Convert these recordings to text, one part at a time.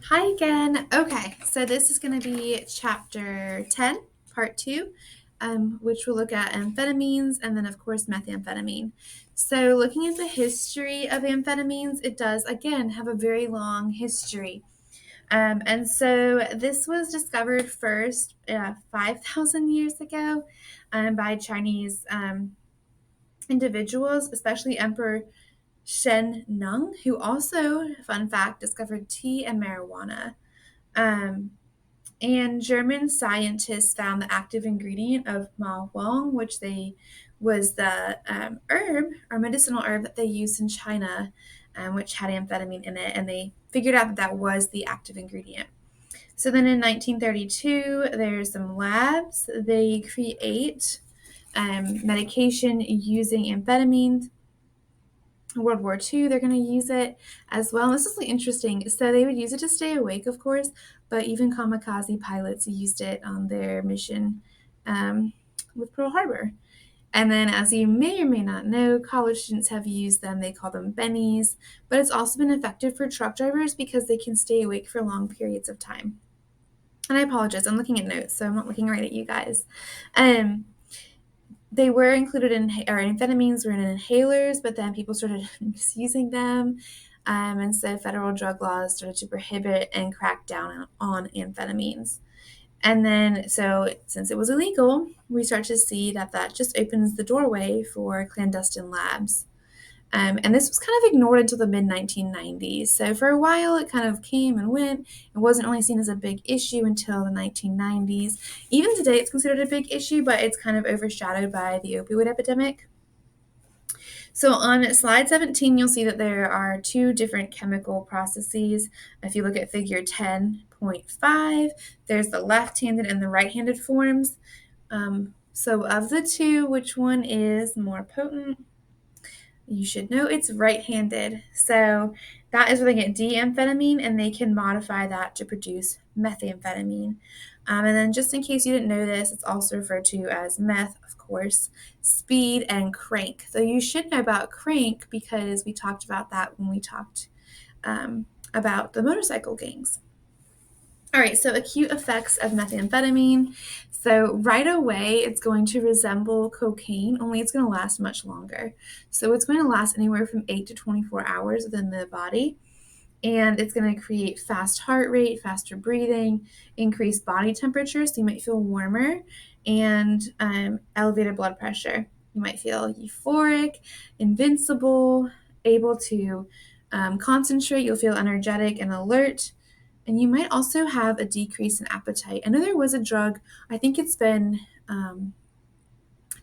Hi again. Okay, so this is going to be chapter 10, part 2, which will look at amphetamines and then, of course, methamphetamine. So, looking at the history of amphetamines, it does, again, have a very long history. And so, this was discovered first 5,000 years ago by Chinese individuals, especially Emperor Shen Nung, who also, fun fact, discovered tea and marijuana. Um, and German scientists found the active ingredient of ma huang, which they was the herb or medicinal herb that they used in China, which had amphetamine in it, and they figured out that that was the active ingredient. So then in 1932, there's some labs. They create medication using amphetamines. World War II, they're going to use it as well. And this is really interesting. So they would use it to stay awake, of course, but even kamikaze pilots used it on their mission with Pearl Harbor. And then, as you may or may not know, college students have used them. They call them bennies, but it's also been effective for truck drivers because they can stay awake for long periods of time. And I apologize, I'm looking at notes, so I'm not looking right at you guys. Um, they were included in, or amphetamines were in inhalers, but then people started misusing them. And so federal drug laws started to prohibit and crack down on amphetamines. And then, so since it was illegal, we start to see that that just opens the doorway for clandestine labs. And this was kind of ignored until the mid 1990s. So for a while, it kind of came and went. It wasn't really seen as a big issue until the 1990s. Even today, it's considered a big issue, but it's kind of overshadowed by the opioid epidemic. So on slide 17, you'll see that there are two different chemical processes. If you look at figure 10.5, there's the left-handed and the right-handed forms. So of the two, which one is more potent? You should know it's right-handed. So that is where they get D-amphetamine, and they can modify that to produce methamphetamine. And then just in case you didn't know this, it's also referred to as meth, of course, speed, and crank. So you should know about crank because we talked about that when we talked about the motorcycle gangs. All right, so acute effects of methamphetamine. So right away, it's going to resemble cocaine, only it's going to last much longer. So it's going to last anywhere from 8 to 24 hours within the body. And it's going to create fast heart rate, faster breathing, increased body temperature, so you might feel warmer, and elevated blood pressure. You might feel euphoric, invincible, able to concentrate. You'll feel energetic and alert. And you might also have a decrease in appetite. I know there was a drug, I think it's been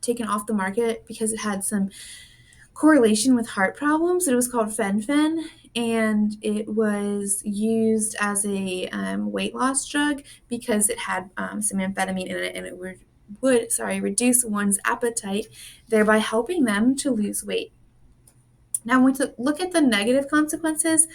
taken off the market because it had some correlation with heart problems. It was called fen-phen, and it was used as a weight loss drug because it had some amphetamine in it, and it would reduce one's appetite, thereby helping them to lose weight. Now, when we look at the negative consequences,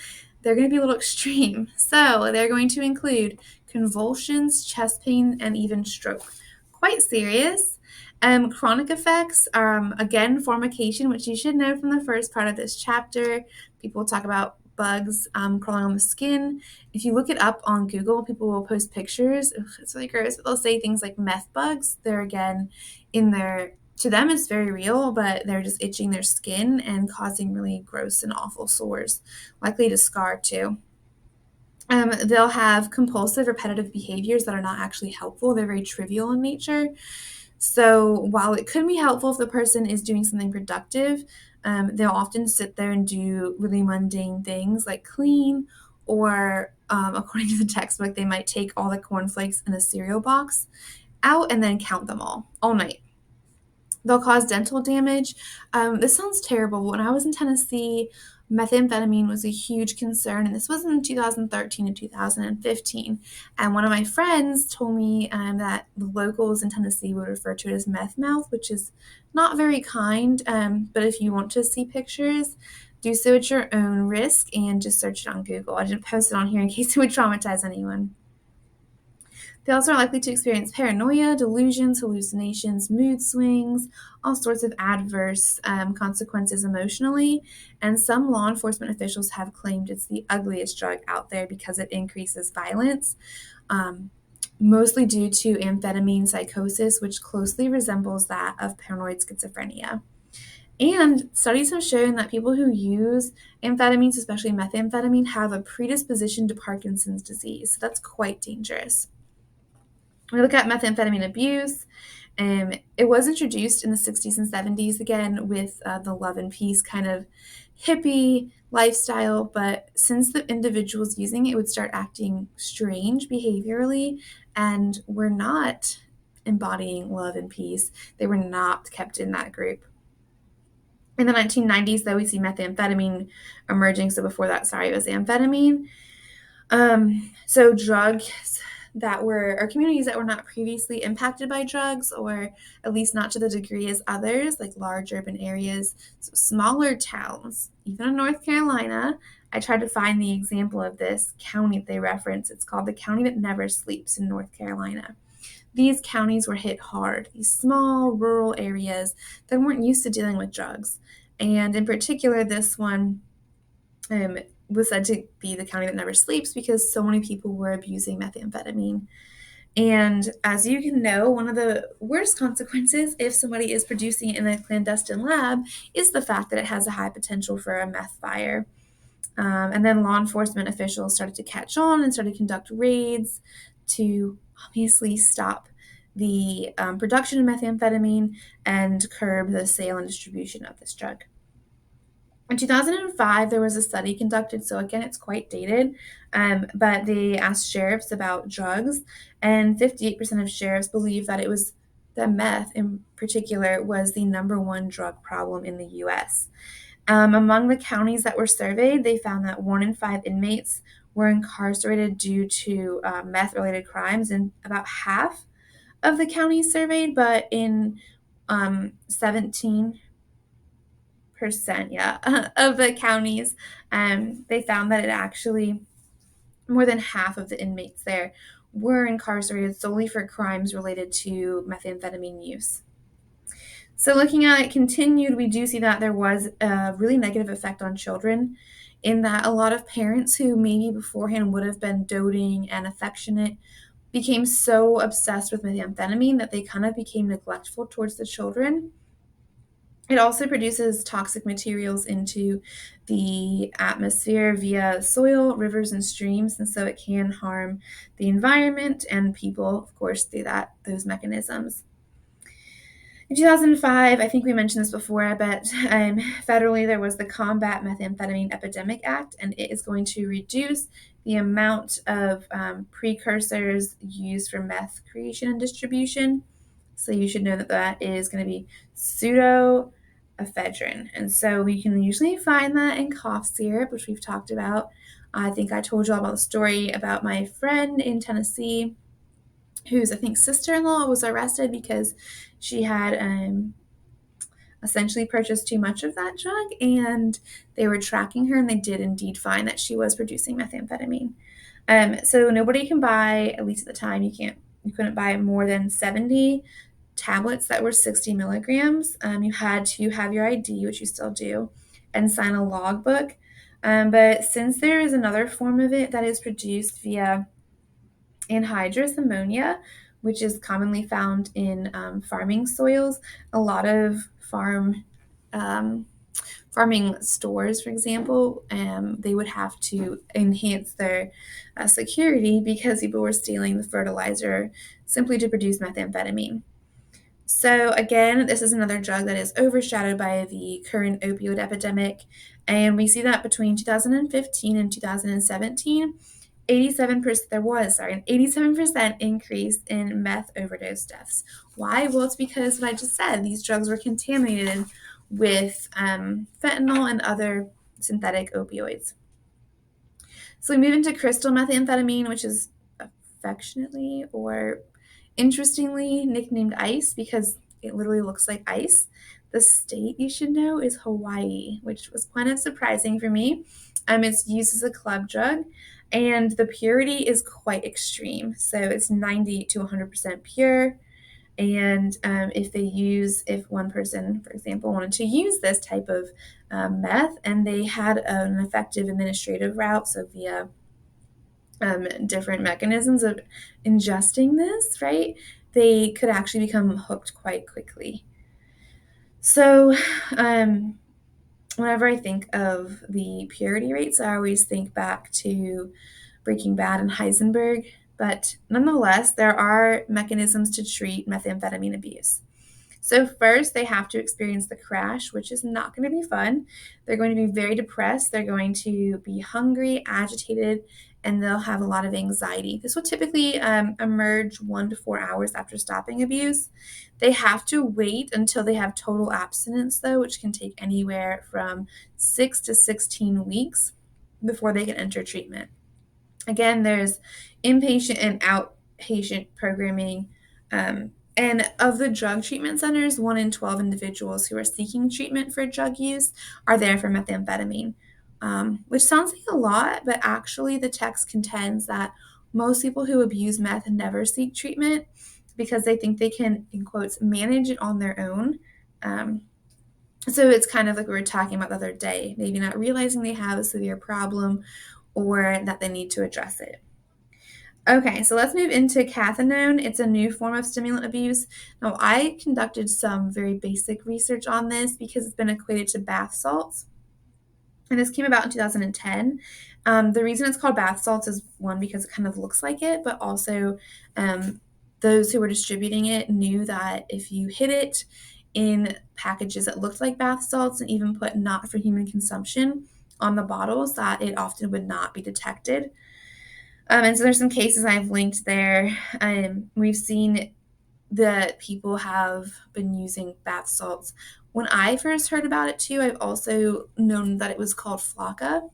they're going to be a little extreme. So they're going to include convulsions, chest pain, and even stroke. Quite serious. Chronic effects, again, formication, which you should know from the first part of this chapter. People talk about bugs crawling on the skin. If you look it up on Google, people will post pictures. Ugh, it's really gross, but they'll say things like meth bugs. They're again in their to them it's very real, but they're just itching their skin and causing really gross and awful sores, likely to scar too. They'll have compulsive, repetitive behaviors that are not actually helpful. They're very trivial in nature. So while it could be helpful if the person is doing something productive, they'll often sit there and do really mundane things like clean, or according to the textbook, they might take all the cornflakes in a cereal box out and then count them all night. They'll cause dental damage. This sounds terrible. When I was in Tennessee, methamphetamine was a huge concern, and this was in 2013 and 2015. And one of my friends told me that the locals in Tennessee would refer to it as meth mouth, which is not very kind. But if you want to see pictures, do so at your own risk and just search it on Google. I didn't post it on here in case it would traumatize anyone. They also are likely to experience paranoia, delusions, hallucinations, mood swings, all sorts of adverse consequences emotionally. And some law enforcement officials have claimed it's the ugliest drug out there because it increases violence, um, mostly due to amphetamine psychosis, which closely resembles that of paranoid schizophrenia. And studies have shown that people who use amphetamines, especially methamphetamine, have a predisposition to Parkinson's disease. So that's quite dangerous. We look at methamphetamine abuse. It was introduced in the 60s and 70s again with the love and peace kind of hippie lifestyle, but since the individuals using it would start acting strange behaviorally and were not embodying love and peace, they were not kept in that group. In the 1990s, though, we see methamphetamine emerging. So before that, sorry, it was amphetamine. So drugs that were, or communities that were not previously impacted by drugs, or at least not to the degree as others, like large urban areas, so smaller towns, even in North Carolina. I tried to find the example of this county they reference. It's called the County That Never Sleeps in North Carolina. These counties were hit hard, these small rural areas that weren't used to dealing with drugs. And in particular, this one um, was said to be the county that never sleeps because so many people were abusing methamphetamine. And as you can know, one of the worst consequences if somebody is producing it in a clandestine lab is the fact that it has a high potential for a meth fire. And then law enforcement officials started to catch on and started to conduct raids to obviously stop the production of methamphetamine and curb the sale and distribution of this drug. In 2005, there was a study conducted, so again, it's quite dated, but they asked sheriffs about drugs, and 58% of sheriffs believe that it was that meth in particular was the number one drug problem in the US. Among the counties that were surveyed, they found that 1 in 5 inmates were incarcerated due to meth-related crimes in about half of the counties surveyed, but in 17% of the counties, they found that it actually more than half of the inmates there were incarcerated solely for crimes related to methamphetamine use. So looking at it continued, we do see that there was a really negative effect on children in that a lot of parents who maybe beforehand would have been doting and affectionate became so obsessed with methamphetamine that they kind of became neglectful towards the children. It also produces toxic materials into the atmosphere via soil, rivers, and streams, and so it can harm the environment and people, of course, through those mechanisms. In 2005, I think we mentioned this before, but federally there was the Combat Methamphetamine Epidemic Act, and it is going to reduce the amount of precursors used for meth creation and distribution. So you should know that that is going to be pseudoephedrine. And so we can usually find that in cough syrup, which we've talked about. I think I told you all about the story about my friend in Tennessee whose, I think, sister-in-law was arrested because she had essentially purchased too much of that drug, and they were tracking her, and they did indeed find that she was producing methamphetamine. So nobody can buy, at least at the time, you couldn't buy more than 70 tablets that were 60 milligrams. You had to have your ID, which you still do, and sign a logbook. But since there is another form of it that is produced via anhydrous ammonia, which is commonly found in farming soils, a lot of farming stores, for example, they would have to enhance their security because people were stealing the fertilizer simply to produce methamphetamine. So again, this is another drug that is overshadowed by the current opioid epidemic, and we see that between 2015 and 2017, 87% there was, sorry, an 87% increase in meth overdose deaths. Why? Well, it's because what I just said, these drugs were contaminated with fentanyl and other synthetic opioids. So we move into crystal methamphetamine, which is affectionately or interestingly nicknamed ice because it literally looks like ice. The state you should know is Hawaii, which was kind of surprising for me. It's used as a club drug, And the purity is quite extreme. So it's 90 to 100% pure. And if one person, for example, wanted to use this type of meth and they had an effective administrative route, so via different mechanisms of ingesting this, right, they could actually become hooked quite quickly. So, whenever I think of the purity rates, I always think back to Breaking Bad and Heisenberg. But nonetheless, there are mechanisms to treat methamphetamine abuse. So, first, they have to experience the crash, which is not going to be fun. They're going to be very depressed. They're going to be hungry, agitated, and they'll have a lot of anxiety. This will typically emerge 1 to 4 hours after stopping abuse. They have to wait until they have total abstinence, though, which can take anywhere from 6 to 16 weeks before they can enter treatment. Again, there's inpatient and outpatient programming. And of the drug treatment centers, 1 in 12 individuals who are seeking treatment for drug use are there for methamphetamine, which sounds like a lot, but actually the text contends that most people who abuse meth never seek treatment because they think they can, in quotes, manage it on their own. So it's kind of like we were talking about the other day, maybe not realizing they have a severe problem or that they need to address it. Okay, so let's move into cathinone. It's a new form of stimulant abuse. Now, I conducted some very basic research on this because it's been equated to bath salts. And this came about in 2010. The reason it's called bath salts is one, because it kind of looks like it, but also those who were distributing it knew that if you hid it in packages that looked like bath salts and even put not for human consumption on the bottles, that it often would not be detected. And so there's some cases I've linked there. We've seen that people have been using bath salts. When I first heard about it too, I've also known that it was called Flocka.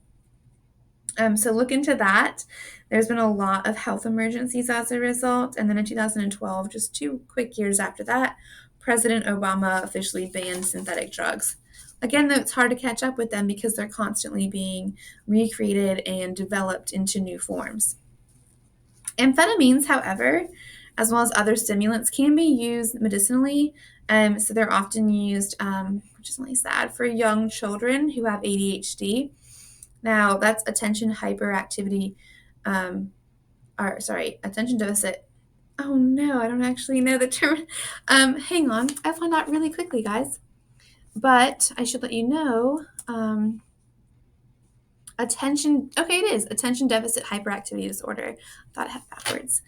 So look into that. There's been a lot of health emergencies as a result. And then in 2012, just 2 quick years after that, President Obama officially banned synthetic drugs. Again, though, it's hard to catch up with them because they're constantly being recreated and developed into new forms. Amphetamines, however, as well as other stimulants, can be used medicinally. So they're often used, which is really sad, for young children who have ADHD. Now, that's attention hyperactivity, attention deficit. Oh no, I don't actually know the term. Hang on, I found out really quickly, guys. But I should let you know. It is attention deficit hyperactivity disorder. I thought I had backwards.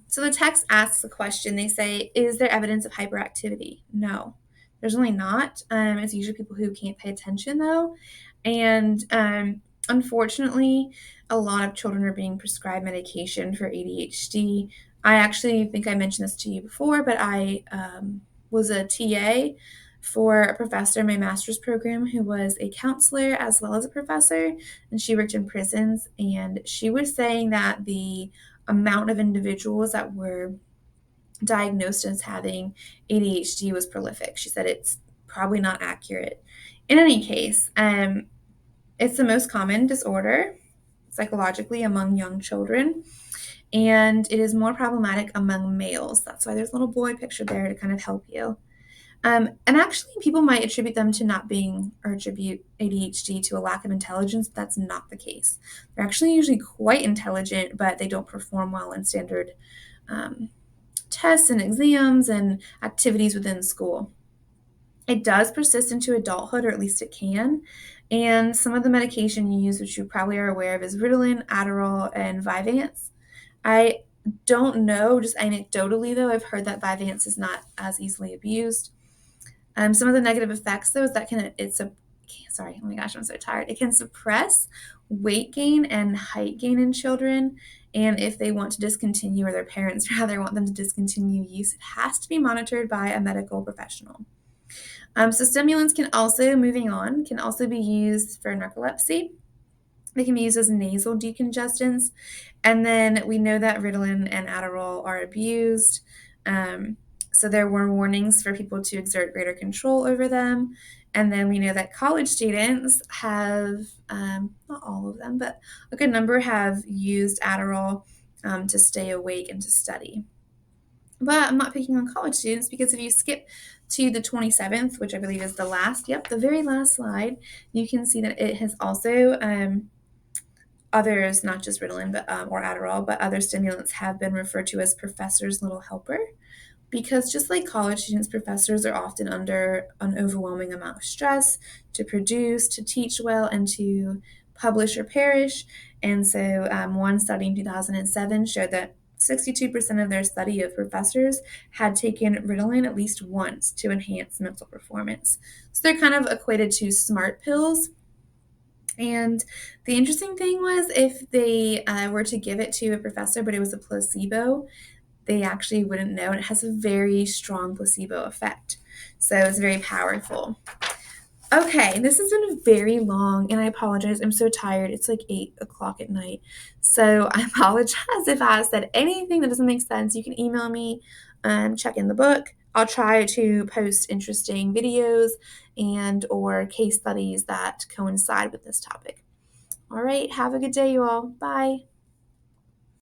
So the text asks a question. They say, is there evidence of hyperactivity? No, there's really not. It's usually people who can't pay attention, though. And unfortunately, a lot of children are being prescribed medication for ADHD. I actually think I mentioned this to you before, but I was a TA for a professor in my master's program who was a counselor as well as a professor, and she worked in prisons. And she was saying that the amount of individuals that were diagnosed as having ADHD was prolific. She said it's probably not accurate. In any case, it's the most common disorder psychologically among young children, and it is more problematic among males. That's why there's a little boy picture there to kind of help you. And actually, people might attribute them to not being, or attribute ADHD to a lack of intelligence. That's not the case. They're actually usually quite intelligent, but they don't perform well in standard tests and exams and activities within school. It does persist into adulthood, or at least it can. And some of the medication used, which you probably are aware of, is Ritalin, Adderall, and Vyvanse. I don't know, just anecdotally though, I've heard that Vyvanse is not as easily abused. Some of the negative effects, though, is that oh my gosh, I'm so tired. It can suppress weight gain and height gain in children. And if they want to discontinue, or their parents rather want them to discontinue use, it has to be monitored by a medical professional. So stimulants can also be used for narcolepsy. They can be used as nasal decongestants. And then we know that Ritalin and Adderall are abused. So there were warnings for people to exert greater control over them. And then we know that college students have, not all of them, but a good number have used Adderall to stay awake and to study. But I'm not picking on college students because if you skip to the 27th, which I believe is the last, the very last slide, you can see that it has also others, not just Ritalin but or Adderall, but other stimulants have been referred to as professor's little helper because just like college students, professors are often under an overwhelming amount of stress to produce, to teach well, and to publish or perish. And so, one study in 2007 showed that 62% of their study of professors had taken Ritalin at least once to enhance mental performance. So they're kind of equated to smart pills. And the interesting thing was if they were to give it to a professor, but it was a placebo, they actually wouldn't know. And it has a very strong placebo effect. So it's very powerful. Okay, this has been very long, and I apologize. I'm so tired. It's like 8 o'clock at night. So I apologize if I said anything that doesn't make sense. You can email me, check in the book. I'll try to post interesting videos and or case studies that coincide with this topic. All right, have a good day, you all. Bye.